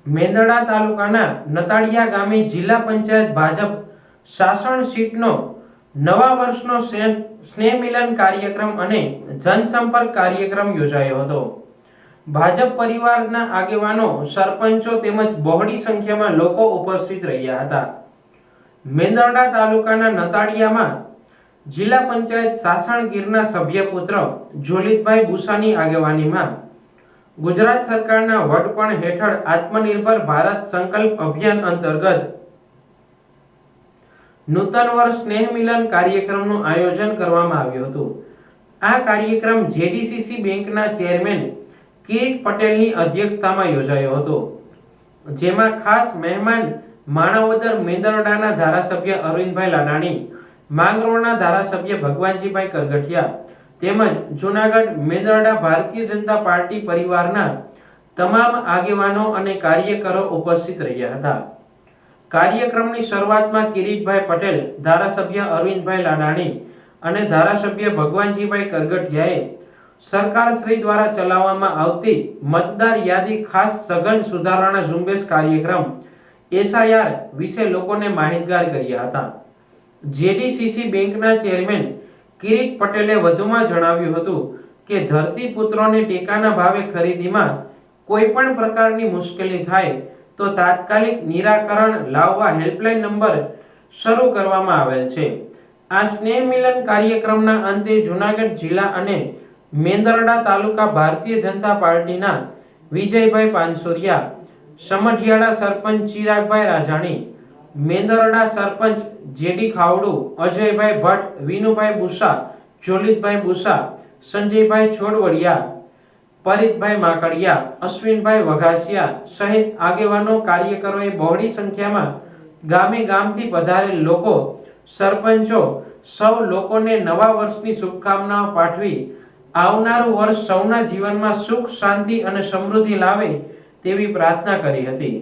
મેંદરડા તાલુકાના નતાળિયા ગામે જિલ્લા પંચાયત ભાજપ શાસન સીટનો નવા વર્ષનો સ્નેહ મિલન કાર્યક્રમ અને જનસંપર્ક કાર્યક્રમ યોજાયો હતો। ભાજપ પરિવારના આગેવાનો, સરપંચો તેમજ બહોળી સંખ્યામાં લોકો ઉપસ્થિત રહ્યા હતા। મેંદરડા તાલુકાના નતાળિયામાં જિલ્લા પંચાયત શાસન ગીરના સભ્યપુત્ર જોલિતભાઈ બુસાની આગેવાનીમાં ગુજરાત સરકારના વડપણ હેઠળ આત્મનિર્ભર ભારત સંકલ્પ અભિયાન અંતર્ગત નૂતન વર્ષ સ્નેહ મિલન કાર્યક્રમનું આયોજન કરવામાં આવ્યું હતું। આ કાર્યક્રમ જેડીસીસી બેંકના ચેરમેન કિરીટ પટેલની અધ્યક્ષતામાં યોજાયો હતો, જેમાં ખાસ મહેમાન માણાવદર મેંદરડાના ધારાસભ્ય અરવિંદભાઈ લાડાણી, માંગરોળના ધારાસભ્ય ભગવાનજીભાઈ કરગઠિયા તેમજ જૂનાગઢ મેંદરડા ભારતીય જનતા પાર્ટી પરિવારના તમામ આગેવાનો અને કાર્યકરો ઉપસ્થિત રહ્યા હતા। કાર્યક્રમની શરૂઆતમાં કિરીટભાઈ પટેલ, ધારાસભ્ય અરવિંદભાઈ લાડાણી અને ધારાસભ્ય ભગવાનજીભાઈ કરગઠિયાએ સરકાર શ્રી દ્વારા ચલાવવામાં આવતી મતદાર યાદી ખાસ સઘન સુધારણા ઝુંબેશ કાર્યક્રમ SIR વિશે લોકોને માહિતગાર કર્યા હતા। જેડીસીસી બેંકના ચેરમેન કિરીટ પટેલે વધુમાં જણાવ્યું હતું કે ધરતીપુત્રોને ટેકાના ભાવે ખરીદીમાં કોઈ પણ પ્રકારની મુશ્કેલી થાય તો તાત્કાલિક નિરાકરણ લાવવા હેલ્પલાઇન નંબર શરૂ કરવામાં આવેલ છે। આ સ્નેહ મિલન કાર્યક્રમના અંતે જૂનાગઢ જિલ્લા અને મેંદરડા તાલુકા ભારતીય જનતા પાર્ટીના વિજયભાઈ પાનસુરિયા, સમઢિયાળા સરપંચ ચિરાગભાઈ રાજાણી, મેંદરડા સરપંચ જેડી ખાવડુ, અજયભાઈ ભટ્ટ, વિનુભાઈ બુસા, જોલિતભાઈ બુસા, સંજયભાઈ છોડવડિયા, પરિતભાઈ માકડિયા, અશ્વિનભાઈ વઘાસિયા સહિત આગેવાનો, કાર્યકરોએ બહોળી સંખ્યામાં ગામે ગામથી પધારેલ લોકો, સરપંચો સૌ લોકોને નવા વર્ષની શુભકામનાઓ પાઠવી આવનારું વર્ષ સૌના જીવનમાં સુખ, શાંતિ અને સમૃદ્ધિ લાવે તેવી પ્રાર્થના કરી હતી।